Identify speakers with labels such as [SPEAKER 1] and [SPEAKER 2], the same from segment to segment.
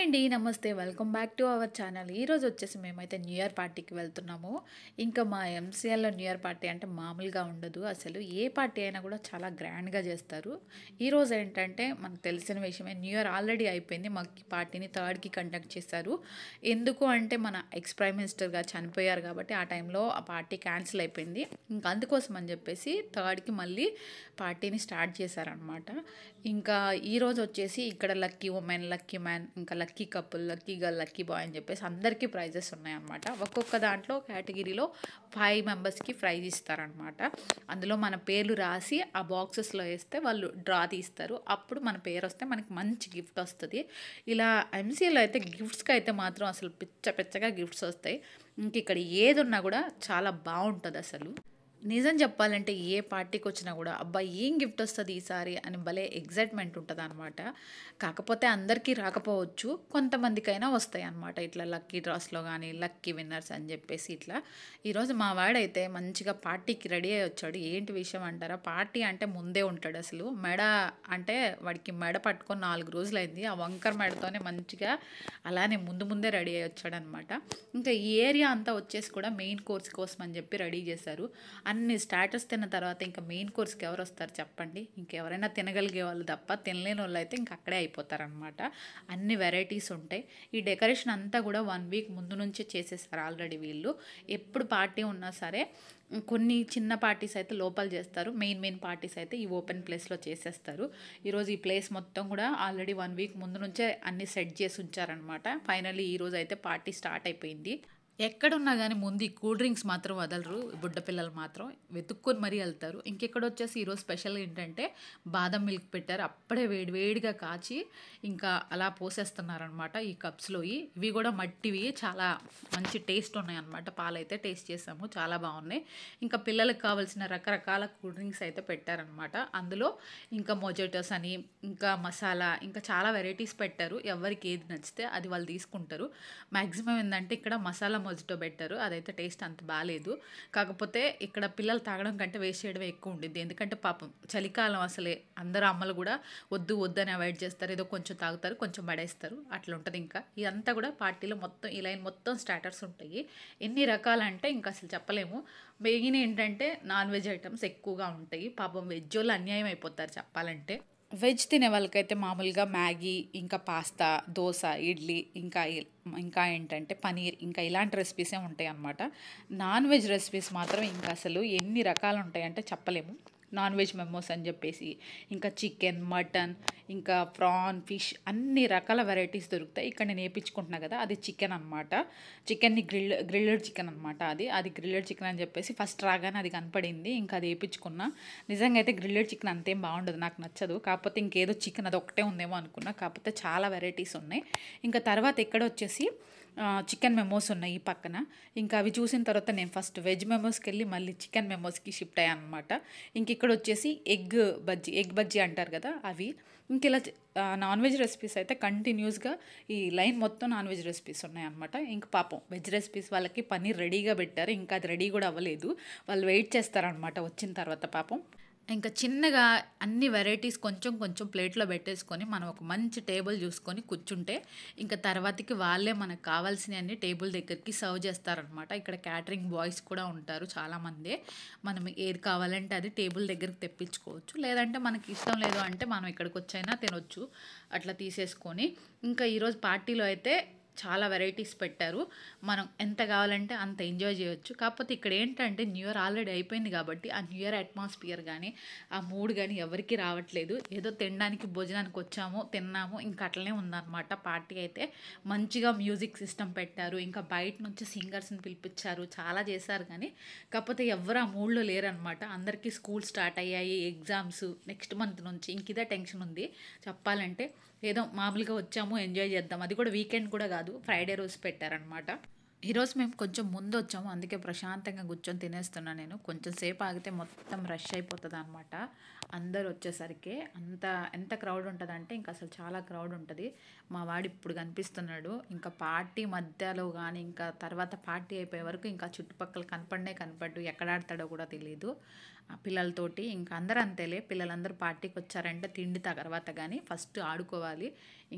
[SPEAKER 1] అండి. నమస్తే. Welcome back to our channel. ఈరోజు వచ్చేసి మేమైతే న్యూ ఇయర్ పార్టీకి వెళ్తున్నాము. ఇంకా మా ఎంసీఎల్‌లో న్యూ ఇయర్ పార్టీ అంటే మామూలుగా ఉండదు. అసలు ఏ పార్టీ అయినా కూడా చాలా గ్రాండ్‌గా చేస్తారు. ఈరోజు ఏంటంటే మనకు తెలిసిన విషయమే, న్యూ ఇయర్ ఆల్రెడీ అయిపోయింది. మాకు పార్టీని 3కి కండక్ట్ చేశారు. ఎందుకు అంటే మన ఎక్స్ ప్రైమ్ మినిస్టర్ గారు చనిపోయారు కాబట్టి ఆ టైంలో ఆ పార్టీ క్యాన్సిల్ అయిపోయింది. ఇంకా అందుకోసం అని చెప్పేసి 3కి మళ్ళీ పార్టీని స్టార్ట్ చేశారనమాట. ఇంకా ఈరోజు వచ్చేసి ఇక్కడ లక్కీ ఉమెన్, లక్కీ మ్యాన్, ఇంకా lucky couple, lucky girl, lucky boy అని చెప్పేసి అందరికీ ప్రైజెస్ ఉన్నాయన్నమాట. ఒక్కొక్క దాంట్లో కేటగిరీలో 5 మెంబర్స్కి ప్రైజ్ ఇస్తారనమాట. అందులో మన పేర్లు రాసి ఆ బాక్సెస్లో వేస్తే వాళ్ళు డ్రా తీస్తారు. అప్పుడు మన పేరు వస్తే మనకి మంచి గిఫ్ట్ వస్తుంది. ఇలా ఎంసీఏలో అయితే గిఫ్ట్స్కి అయితే మాత్రం అసలు పిచ్చగా గిఫ్ట్స్ వస్తాయి. ఇంక ఇక్కడ ఏది ఉన్నా కూడా చాలా బాగుంటుంది అసలు. నిజం చెప్పాలంటే ఏ పార్టీకి వచ్చినా కూడా అబ్బా ఏం గిఫ్ట్ వస్తుంది ఈసారి అని భలే ఎగ్జైట్మెంట్ ఉంటుంది అనమాట. కాకపోతే అందరికీ రాకపోవచ్చు, కొంతమందికైనా వస్తాయి అనమాట. ఇట్లా లక్కీ డ్రాస్లో కానీ లక్కీ విన్నర్స్ అని చెప్పేసి ఇట్లా. ఈరోజు మా వాడైతే మంచిగా పార్టీకి రెడీ అయ్యి వచ్చాడు. ఏంటి విషయం అంటారా, పార్టీ అంటే ముందే ఉంటాడు అసలు. మెడ అంటే వాడికి మెడ పట్టుకొని 4 రోజులైంది. ఆ వంకర మెడతోనే మంచిగా అలానే ముందే రెడీ అయ్యి వచ్చాడనమాట. ఇంకా ఈ ఏరియా అంతా వచ్చేసి కూడా మెయిన్ కోర్స్ కోసం అని చెప్పి రెడీ చేశారు. అన్ని స్టార్టర్స్ తిన్న తర్వాత ఇంకా మెయిన్ కోర్స్కి ఎవరు వస్తారు చెప్పండి. ఇంకెవరైనా తినగలిగే వాళ్ళు తప్ప, తినలేని వాళ్ళు అయితే ఇంక అక్కడే అయిపోతారనమాట. అన్ని వెరైటీస్ ఉంటాయి. ఈ డెకరేషన్ అంతా కూడా 1 వీక్ ముందు నుంచే చేసేసారు ఆల్రెడీ వీళ్ళు. ఎప్పుడు పార్టీ ఉన్నా సరే కొన్ని చిన్న పార్టీస్ అయితే లోపల చేస్తారు, మెయిన్ పార్టీస్ అయితే ఈ ఓపెన్ ప్లేస్లో చేసేస్తారు. ఈరోజు ఈ ప్లేస్ మొత్తం కూడా ఆల్రెడీ 1 వీక్ ముందు నుంచే అన్ని సెట్ చేసి ఉంచారనమాట. ఫైనల్లీ ఈరోజు అయితే పార్టీ స్టార్ట్ అయిపోయింది. ఎక్కడున్నా కానీ ముందు ఈ కూల్ డ్రింక్స్ మాత్రం వదలరు. బుడ్డ పిల్లలు మాత్రం వెతుక్కొని మరీ వెళ్తారు. ఇంకెక్కడ వచ్చేసి ఈరోజు స్పెషల్ ఏంటంటే బాదం మిల్క్ పెట్టారు. అప్పుడే వేడిగా కాచి ఇంకా అలా పోసేస్తున్నారనమాట ఈ కప్స్లో. ఇవి కూడా మట్టివి, చాలా మంచి టేస్ట్ ఉన్నాయన్నమాట. పాలైతే టేస్ట్ చేసాము, చాలా బాగున్నాయి. ఇంకా పిల్లలకు కావాల్సిన రకరకాల కూల్ డ్రింక్స్ అయితే పెట్టారనమాట. అందులో ఇంకా మొజాటోస్ అని, ఇంకా మసాలా, ఇంకా చాలా వెరైటీస్ పెట్టారు. ఎవరికి ఏది నచ్చితే అది వాళ్ళు తీసుకుంటారు. మ్యాక్సిమం ఏంటంటే ఇక్కడ మసాలా మొజిటో పెట్టారు. అదైతే టేస్ట్ అంత బాగాలేదు. కాకపోతే ఇక్కడ పిల్లలు తాగడం కంటే వేస్ట్ చేయడమే ఎక్కువ ఉండిద్ది. ఎందుకంటే పాపం చలికాలం అసలే, అందరూ అమ్మలు కూడా వద్దు అని అవాయిడ్ చేస్తారు. ఏదో కొంచెం తాగుతారు, కొంచెం పడేస్తారు, అట్లా ఉంటుంది. ఇంకా ఇదంతా కూడా పార్టీలో మొత్తం ఈ లైన్ మొత్తం స్టార్టర్స్ ఉంటాయి. ఎన్ని రకాలంటే ఇంకా అసలు చెప్పలేము. మెయిన్ ఏంటంటే నాన్ వెజ్ ఐటమ్స్ ఎక్కువగా ఉంటాయి. పాపం వెజ్ వాళ్ళు అన్యాయం అయిపోతారు చెప్పాలంటే. వెజ్ తినే వాళ్ళకైతే మామూలుగా మ్యాగీ, ఇంకా పాస్తా, దోశ, ఇడ్లీ, ఇంకా ఏంటంటే పనీర్, ఇంకా ఇలాంటి రెసిపీసే ఉంటాయి అన్నమాట. నాన్ వెజ్ రెసిపీస్ మాత్రం ఇంకా అసలు ఎన్ని రకాలు ఉంటాయంటే చెప్పలేము. నాన్ వెజ్ మెమోస్ అని చెప్పేసి ఇంకా చికెన్, మటన్, ఇంకా ప్రాన్, ఫిష్, అన్ని రకాల వెరైటీస్ దొరుకుతాయి. ఇక్కడ నేను వేయించుకుంటున్నా కదా, అది చికెన్ అనమాట. చికెన్ని గ్రిల్లెడ్ చికెన్ అనమాట. అది గ్రిల్లెడ్ చికెన్ అని చెప్పేసి ఫస్ట్ రాగానే అది కనపడింది. ఇంకా అది వేయించుకున్నా. నిజంగా అయితే గ్రిల్లెడ్ చికెన్ అంతేం బాగుండదు, నాకు నచ్చదు. కాకపోతే ఇంకేదో చికెన్ అది ఒకటే ఉందేమో అనుకున్నా. కాకపోతే చాలా వెరైటీస్ ఉన్నాయి. ఇంకా తర్వాత ఇక్కడ వచ్చేసి చికెన్ మెమోస్ ఉన్నాయి ఈ పక్కన. ఇంకా అవి చూసిన తర్వాత నేను ఫస్ట్ వెజ్ మెమోస్కి వెళ్ళి మళ్ళీ చికెన్ మెమోస్కి షిఫ్ట్ అయ్యాను అనమాట. ఇంక ఇక్కడ వచ్చేసి ఎగ్ బజ్జీ అంటారు కదా అవి. ఇంక ఇలా నాన్ వెజ్ రెసిపీస్ అయితే కంటిన్యూస్గా ఈ లైన్ మొత్తం నాన్ వెజ్ రెసిపీస్ ఉన్నాయన్నమాట. ఇంక పాపం వెజ్ రెసిపీస్ వాళ్ళకి పన్నీర్ రెడీగా పెట్టారు. ఇంకా అది రెడీ కూడా అవ్వలేదు, వాళ్ళు వెయిట్ చేస్తారనమాట వచ్చిన తర్వాత పాపం. ఇంకా చిన్నగా అన్ని వెరైటీస్ కొంచెం ప్లేట్లో పెట్టేసుకొని మనం ఒక మంచి టేబుల్ చూసుకొని కూర్చుంటే ఇంకా తర్వాతకి వాళ్ళే మనకు కావాల్సినవన్నీ టేబుల్ దగ్గరికి సర్వ్ చేస్తారనమాట. ఇక్కడ క్యాటరింగ్ బాయ్స్ కూడా ఉంటారు చాలామంది. మనం ఏది కావాలంటే అది టేబుల్ దగ్గరికి తెప్పించుకోవచ్చు. లేదంటే మనకి ఇష్టం లేదు అంటే మనం ఇక్కడికి వచ్చైనా తినొచ్చు అట్లా తీసేసుకొని. ఇంకా ఈరోజు పార్టీలో అయితే చాలా వెరైటీస్ పెట్టారు. మనం ఎంత కావాలంటే అంత ఎంజాయ్ చేయొచ్చు. కాకపోతే ఇక్కడ ఏంటంటే న్యూ ఇయర్ ఆల్రెడీ అయిపోయింది కాబట్టి ఆ న్యూ ఇయర్ అట్మాస్ఫియర్ కానీ ఆ మూడ్ కానీ ఎవరికి రావట్లేదు. ఏదో తినడానికి భోజనానికి వచ్చాము, తిన్నాము, ఇంకా అట్లనే ఉందన్నమాట. పార్టీ అయితే మంచిగా మ్యూజిక్ సిస్టమ్ పెట్టారు. ఇంకా బయట నుంచి సింగర్స్ని పిలిపించారు, చాలా చేశారు. కానీ కాకపోతే ఎవరు ఆ మూడ్లో లేరనమాట. అందరికీ స్కూల్ స్టార్ట్ అయ్యాయి, ఎగ్జామ్స్ నెక్స్ట్ మంత్ నుంచి. ఇంక ఇదే టెన్షన్ ఉంది చెప్పాలంటే. ఏదో మామూలుగా వచ్చాము, ఎంజాయ్ చేద్దాం. అది కూడా వీకెండ్ కూడా కాదు, ఫ్రైడే రోజు పెట్టారనమాట. ఈరోజు మేము కొంచెం ముందు వచ్చాము, అందుకే ప్రశాంతంగా కూర్చొని తినేస్తున్నాను నేను. కొంచెం సేపు ఆగితే మొత్తం రష్ అయిపోతుంది అనమాట. అందరు వచ్చేసరికి ఎంత క్రౌడ్ ఉంటుందంటే ఇంకా అసలు చాలా క్రౌడ్ ఉంటుంది. మా వాడు ఇప్పుడు కనిపిస్తున్నాడు. ఇంకా పార్టీ మధ్యలో కానీ ఇంకా తర్వాత పార్టీ అయిపోయే వరకు ఇంకా చుట్టుపక్కల కనపడ్డు, ఎక్కడ ఆడతాడో కూడా తెలియదు. ఆ పిల్లలతోటి ఇంకా అందరూ అంతేలే, పిల్లలందరూ పార్టీకి వచ్చారంటే తిండి తర్వాత కానీ ఫస్ట్ ఆడుకోవాలి.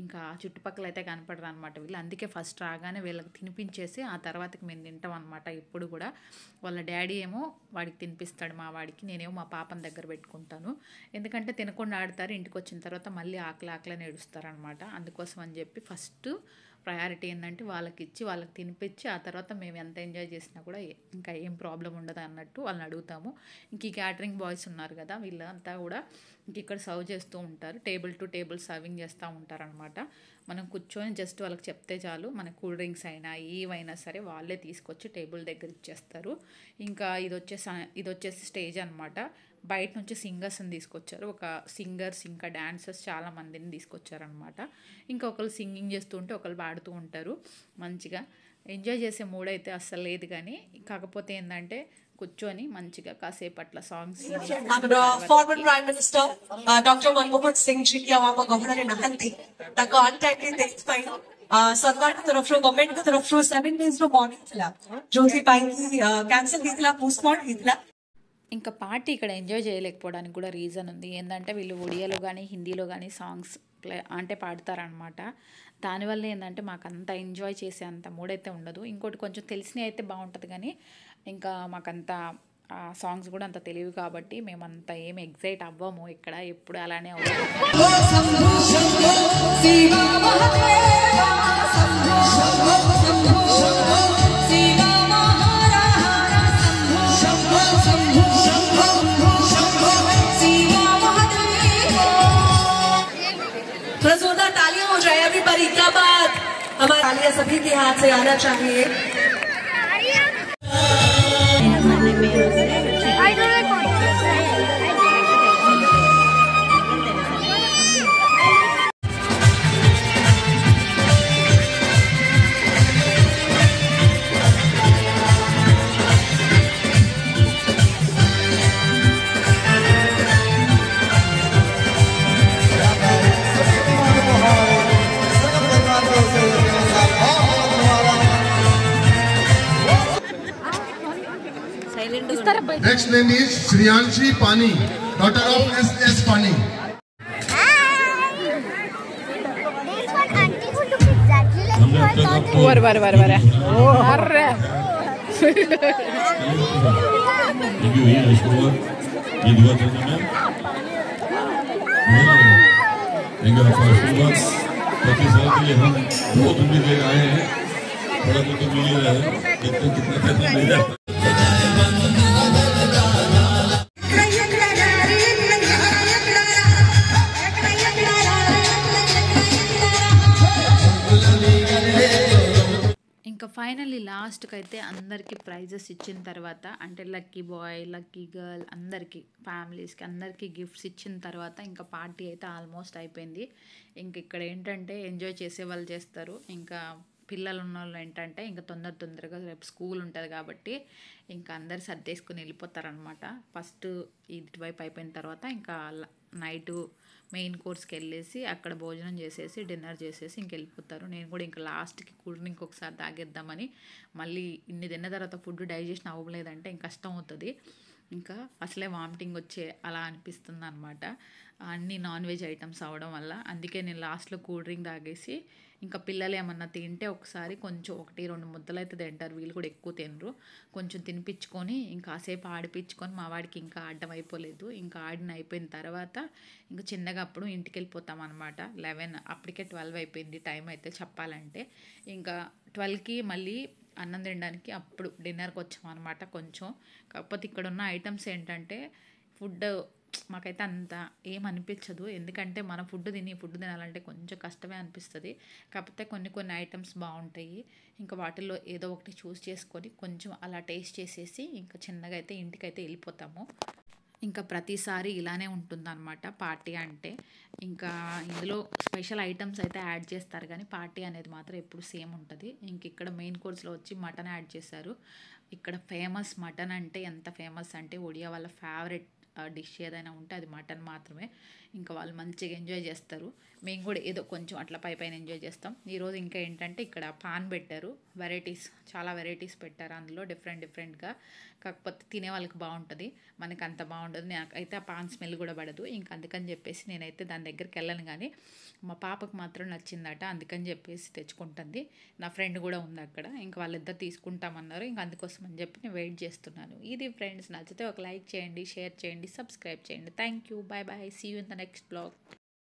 [SPEAKER 1] ఇంకా చుట్టుపక్కల అయితే కనపడరు అనమాట వీళ్ళు. అందుకే ఫస్ట్ రాగానే వీళ్ళకి తినిపించేసి ఆ తర్వాతకి మేము తింటాం అనమాట ఎప్పుడు కూడా. వాళ్ళ డాడీ ఏమో వాడికి తినిపిస్తాడు మా వాడికి, నేనేమో మా పాపని దగ్గర పెట్టుకుంటాను. ఎందుకంటే తినకుండా ఆడతారు, ఇంటికి వచ్చిన తర్వాత మళ్ళీ ఆకలి ఆకలని ఏడుస్తారనమాట. అందుకోసం అని చెప్పి ఫస్ట్ ప్రయారిటీ ఏంటంటే వాళ్ళకి ఇచ్చి వాళ్ళకి తినిపించి ఆ తర్వాత మేము ఎంత ఎంజాయ్ చేసినా కూడా ఇంకా ఏం ప్రాబ్లం ఉండదు అన్నట్టు వాళ్ళని అడుగుతాము. ఇంక ఈ క్యాటరింగ్ బాయ్స్ ఉన్నారు కదా, వీళ్ళంతా కూడా ఇంక ఇక్కడ సర్వ్ చేస్తూ ఉంటారు. టేబుల్ టు టేబుల్ సర్వింగ్ చేస్తూ ఉంటారనమాట. మనం కూర్చొని జస్ట్ వాళ్ళకి చెప్తే చాలు, మన కూల్ డ్రింక్స్ అయినా ఏవైనా సరే వాళ్ళే తీసుకొచ్చి టేబుల్ దగ్గర ఇచ్చేస్తారు. ఇంకా ఇది వచ్చేసి స్టేజ్ అనమాట. బయట నుంచి సింగర్స్ని తీసుకొచ్చారు, ఒక సింగర్స్ ఇంకా డాన్సర్స్ చాలా మందిని తీసుకొచ్చారనమాట. ఇంకా ఒకళ్ళు సింగింగ్ చేస్తూ ఉంటే ఒకళ్ళు పాడుతూ ఉంటారు. మంచిగా ఎంజాయ్ చేసే మూడ్ అయితే అస్సలు లేదు, కానీ కాకపోతే ఏంటంటే కూర్చొని మంచిగా కాసేపు అట్లా songs
[SPEAKER 2] former Prime Minister Dr. Manmohan Singh जी की आवाम गवर्नर नहंती तक अनटाइटली తెలిసిపోయి सरकार की तरफ से गवर्नमेंट की तरफ से 7 days లో మార్నింగ్ ଥିଲା ଯୋଉଥି ପାଇଁ କି କ୍ୟାନ୍ସଲ ହେଇଥିଲା పోస్ట్‌పోన్ ହେଇଥିଲା.
[SPEAKER 1] ఇంకా పార్టీ ఇక్కడ ఎంజాయ్ చేయలేకపోవడానికి కూడా రీజన్ ఉంది. ఏంటంటే వీళ్ళు ఒడియాలో కానీ హిందీలో కానీ సాంగ్స్ అంటే పాడతారనమాట. దానివల్ల ఏంటంటే మాకు అంత ఎంజాయ్ చేసే అంత మూడైతే ఉండదు. ఇంకోటి కొంచెం తెలిసినవి అయితే బాగుంటుంది, కానీ ఇంకా మాకంత సాంగ్స్ కూడా అంత తెలియదు కాబట్టి మేమంతా ఏమి ఎగ్జైట్ అవ్వము. ఇక్కడ ఎప్పుడు అలానే
[SPEAKER 2] जोरदार तालियां हो जाए एवरीबॉडी. क्या बात, हमारे तालियां सभी के हाथ से आना चाहिए.
[SPEAKER 3] Next name is Shriyanshi Pani, daughter of S.S. Pani. बहुत उम्मीद लेकर आए हैं, थोड़ा तो मिल ही रहा है, देखते कितना पैसा मिलेगा.
[SPEAKER 1] ఇంకా ఫైనల్లీ లాస్ట్కి అయితే అందరికీ ప్రైజెస్ ఇచ్చిన తర్వాత, అంటే లక్కీ బాయ్ లక్కీ గర్ల్ అందరికీ ఫ్యామిలీస్కి అందరికీ గిఫ్ట్స్ ఇచ్చిన తర్వాత ఇంకా పార్టీ అయితే ఆల్మోస్ట్ అయిపోయింది. ఇంక ఇక్కడ ఏంటంటే ఎంజాయ్ చేసే వాళ్ళు చేస్తారు, ఇంకా పిల్లలు ఉన్న వాళ్ళు ఏంటంటే ఇంకా తొందరగా రేపు స్కూల్ ఉంటుంది కాబట్టి ఇంకా అందరు సర్దేసుకుని వెళ్ళిపోతారనమాట. ఫస్ట్ ఇటువైపు అయిపోయిన తర్వాత ఇంకా నైటు మెయిన్ కోర్స్కి వెళ్ళేసి అక్కడ భోజనం చేసేసి డిన్నర్ చేసేసి ఇంక వెళ్ళిపోతారు. నేను కూడా ఇంకా లాస్ట్కి కూల్ డ్రింక్ ఒకసారి తాగేద్దామని, మళ్ళీ ఇన్ని తిన్న తర్వాత ఫుడ్ డైజెషన్ అవ్వలేదంటే ఇంక కష్టం అవుతుంది. ఇంకా అసలే వామిటింగ్ వచ్చే అలా అనిపిస్తుంది అనమాట, అన్ని నాన్ వెజ్ ఐటమ్స్ అవ్వడం వల్ల. అందుకే నేను లాస్ట్లో కూల్ డ్రింక్ తాగేసి, ఇంకా పిల్లలు ఏమన్నా తింటే ఒకసారి కొంచెం 1-2 ముద్దలు అయితే తింటారు, వీళ్ళు కూడా ఎక్కువ తినరు, కొంచెం తినిపించుకొని ఇంకా కాసేపు ఆడిపించుకొని, మా వాడికి ఇంకా ఆడడం అయిపోలేదు. ఇంకా అయిపోయిన తర్వాత ఇంకా చిన్నగా అప్పుడు ఇంటికి వెళ్ళిపోతాం అనమాట. 11 అప్పటికే 12 అయిపోయింది టైం అయితే చెప్పాలంటే. ఇంకా 12కి మళ్ళీ అన్నం తినడానికి అప్పుడు డిన్నర్కి వచ్చాం అనమాట. కొంచెం కాకపోతే ఇక్కడ ఉన్న ఐటమ్స్ ఏంటంటే ఫుడ్ మాకైతే అంత ఏమనిపించదు, ఎందుకంటే మన ఫుడ్ తినాలంటే కొంచెం కష్టమే అనిపిస్తుంది. కాకపోతే కొన్ని ఐటమ్స్ బాగుంటాయి, ఇంకా వాటిల్లో ఏదో ఒకటి చూస్ చేసుకొని కొంచెం అలా టేస్ట్ చేసేసి ఇంకా చిన్నగా అయితే ఇంటికైతే వెళ్ళిపోతాము. ఇంకా ప్రతిసారి ఇలానే ఉంటుందన్నమాట పార్టీ అంటే. ఇంకా ఇందులో స్పెషల్ ఐటమ్స్ అయితే యాడ్ చేస్తారు, కానీ పార్టీ అనేది మాత్రం ఎప్పుడు సేమ్ ఉంటుంది. ఇంక ఇక్కడ మెయిన్ కోర్స్లో వచ్చి మటన్ యాడ్ చేశారు. ఇక్కడ ఫేమస్ మటన్ అంటే ఎంత ఫేమస్ అంటే ఒడియా వాళ్ళ ఫేవరెట్ డిష్ ఏదైనా ఉంటే అది మటన్ మాత్రమే. ఇంకా వాళ్ళు మంచిగా ఎంజాయ్ చేస్తారు. మేము కూడా ఏదో కొంచెం అట్లా పైన ఎంజాయ్ చేస్తాం. ఈరోజు ఇంకా ఏంటంటే ఇక్కడ పాన్ పెట్టారు, వెరైటీస్, చాలా వెరైటీస్ పెట్టారు అందులో డిఫరెంట్గా. కాకపోతే తినే వాళ్ళకి బాగుంటుంది, మనకి అంత బాగుండదు. నాకైతే ఆ పాన్ స్మెల్ కూడా పడదు. ఇంకా అందుకని చెప్పేసి నేనైతే దాని దగ్గరికి వెళ్ళను. కానీ మా పాపకు మాత్రం నచ్చిందట, అందుకని చెప్పేసి తెచ్చుకుంటుంది. నా ఫ్రెండ్ కూడా ఉంది అక్కడ, ఇంకా వాళ్ళిద్దరు తీసుకుంటామన్నారు. ఇంకా అందుకోసం అని చెప్పి నేను వెయిట్ చేస్తున్నాను. ఇది ఫ్రెండ్స్, నచ్చితే ఒక లైక్ చేయండి, షేర్ చేయండి, సబ్స్క్రైబ్ చేయండి. Thank you, bye bye, see you in the next blog.